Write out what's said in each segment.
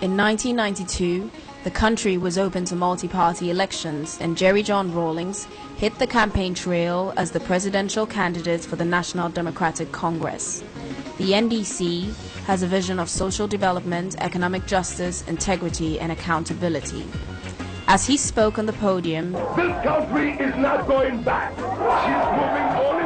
In 1992, the country was open to multi-party elections, and Jerry John Rawlings hit the campaign trail as the presidential candidate for the National Democratic Congress. The NDC has a vision of social development, economic justice, integrity, and accountability. As he spoke on the podium, this country is not going back. She's moving only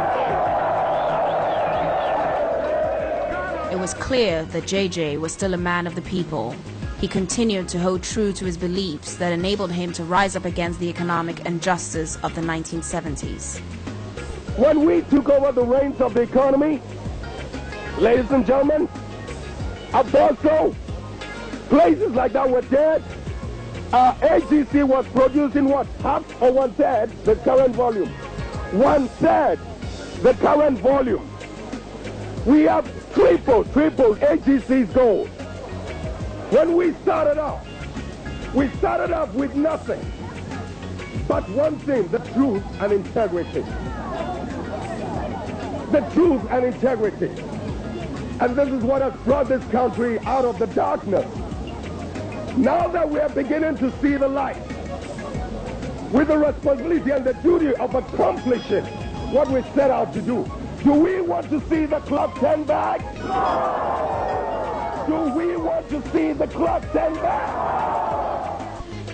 forward. It was clear that JJ was still a man of the people. He continued to hold true to his beliefs that enabled him to rise up against the economic injustice of the 1970s. When we took over the reins of the economy, ladies and gentlemen, I thought so. Places like that were dead. HDC was producing what? Half or one-third the current volume. One-third the current volume. We have tripled HDC's goal. When we started off with nothing but one thing: the truth and integrity. The truth and integrity. And this is what has brought this country out of the darkness. Now that we are beginning to see the light, with the responsibility and the duty of accomplishing what we set out to do, do we want to see the clock turn back? Do we want to see the clock turn back?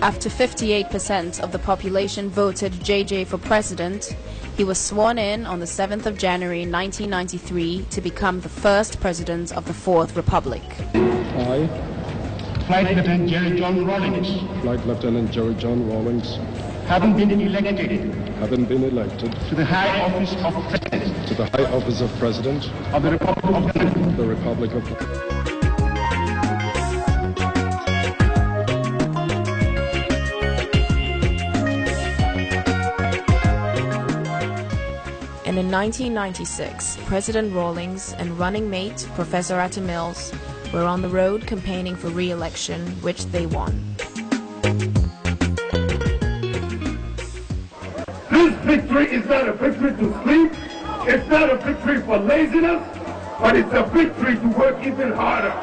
After 58% of the population voted JJ for president, he was sworn in on the 7th of January 1993 to become the first president of the Fourth Republic. I, Flight Lieutenant Jerry John Rawlings, Flight Lieutenant Jerry John Rawlings, having been elected to the high office of President of the Republic of Ghana, the Republic of And in 1996, President Rawlings and running mate Professor Atta Mills were on the road campaigning for re-election, which they won. This victory is not a victory to sleep. It's not a victory for laziness, but it's a victory to work even harder.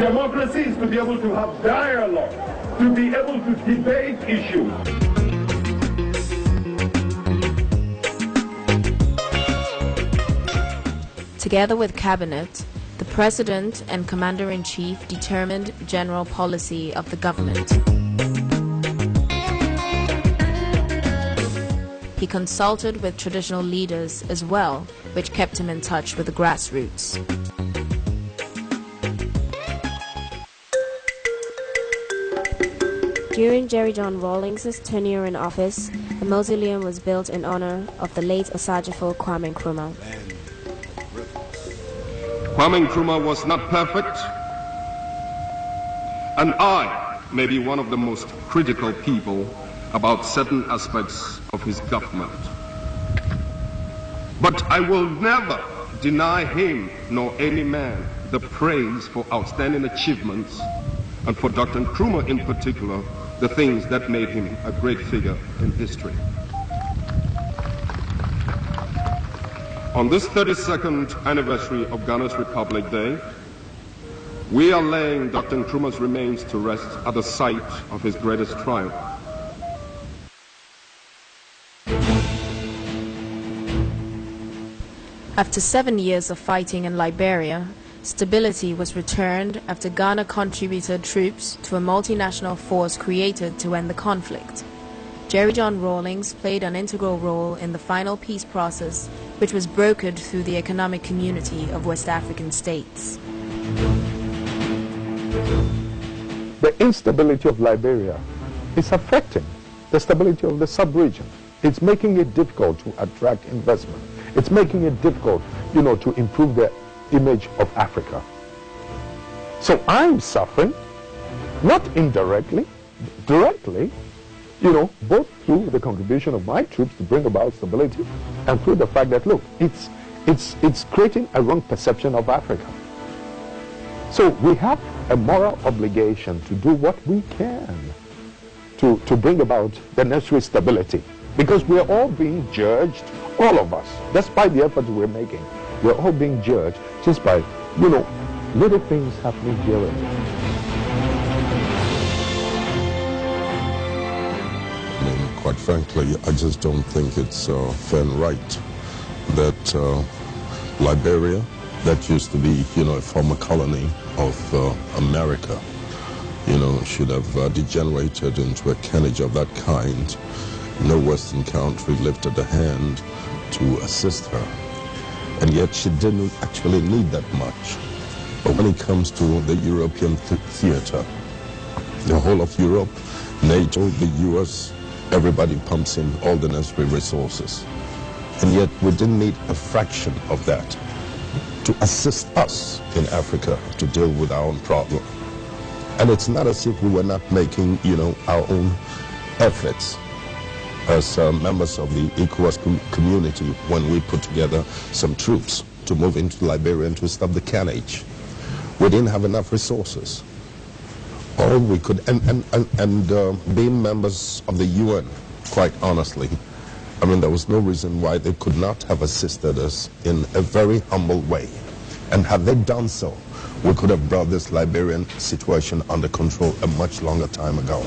Democracy is to be able to have dialogue, to be able to debate issues. Together with Cabinet, the President and Commander-in-Chief determined general policy of the government. He consulted with traditional leaders as well, which kept him in touch with the grassroots. During Jerry John Rawlings' tenure in office, a mausoleum was built in honor of the late Osagyefo Kwame Nkrumah. Kwame Nkrumah was not perfect, and I may be one of the most critical people about certain aspects of his government. But I will never deny him nor any man the praise for outstanding achievements, and for Dr. Nkrumah in particular, the things that made him a great figure in history. On this 32nd anniversary of Ghana's Republic Day, we are laying Dr. Nkrumah's remains to rest at the site of his greatest triumph. After 7 years of fighting in Liberia, stability was returned after Ghana contributed troops to a multinational force created to end the conflict. Jerry John Rawlings played an integral role in the final peace process, which was brokered through the economic community of West African states. The instability of Liberia is affecting the stability of the sub-region. It's making it difficult to attract investment. It's making it difficult, to improve the image of Africa. So I'm suffering, not indirectly, directly, both through the contribution of my troops to bring about stability and through the fact that, look, it's creating a wrong perception of Africa. So we have a moral obligation to do what we can to bring about the necessary stability, because we're all being judged, all of us, despite the efforts we're making. We're all being judged just by, you know, little things happening here and there. I mean, quite frankly, I just don't think it's fair and right that Liberia, that used to be, you know, a former colony of America, you know, should have degenerated into a carnage of that kind. No Western country lifted a hand to assist her. And yet she didn't actually need that much. But when it comes to the European theater, the whole of Europe, NATO, the US, everybody pumps in all the necessary resources. And yet we didn't need a fraction of that to assist us in Africa to deal with our own problem. And it's not as if we were not making, you know, our own efforts as members of the ECOWAS community when we put together some troops to move into Liberia and to stop the carnage. We didn't have enough resources. All we could, and being members of the UN, quite honestly, I mean, there was no reason why they could not have assisted us in a very humble way. And had they done so, we could have brought this Liberian situation under control a much longer time ago.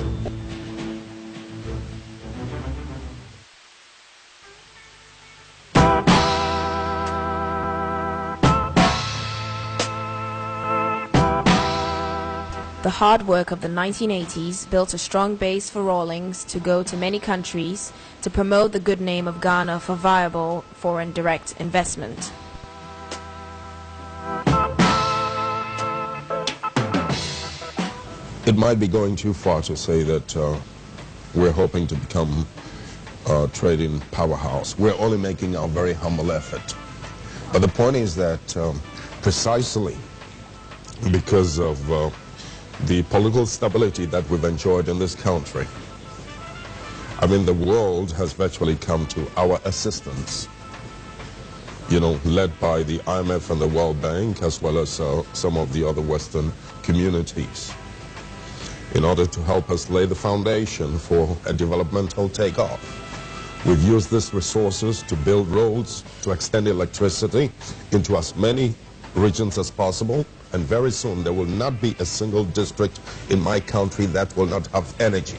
The hard work of the 1980s built a strong base for Rawlings to go to many countries to promote the good name of Ghana for viable foreign direct investment. It might be going too far to say that we're hoping to become a trading powerhouse. We're only making our very humble effort. But the point is that precisely because of the political stability that we've enjoyed in this country, I mean, the world has virtually come to our assistance, you know, led by the IMF and the World Bank, as well as some of the other Western communities, in order to help us lay the foundation for a developmental takeoff. We've used these resources to build roads, to extend electricity into as many regions as possible, and very soon there will not be a single district in my country that will not have energy.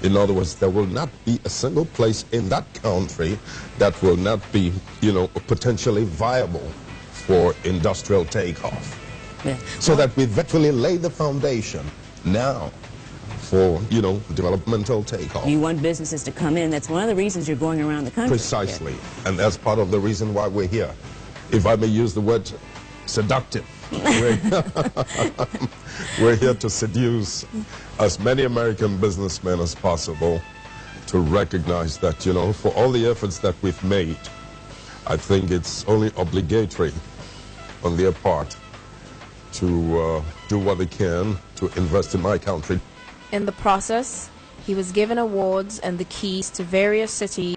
In other words, there will not be a single place in that country that will not be, you know, potentially viable for industrial takeoff. Yeah. So that we virtually lay the foundation now for, you know, developmental takeoff. You want businesses to come in. That's one of the reasons you're going around the country. Precisely. Yeah. And that's part of the reason why we're here. If I may use the word seductive. We're here to seduce as many American businessmen as possible to recognize that, you know, for all the efforts that we've made, I think it's only obligatory on their part to do what they can to invest in my country. In the process, he was given awards and the keys to various cities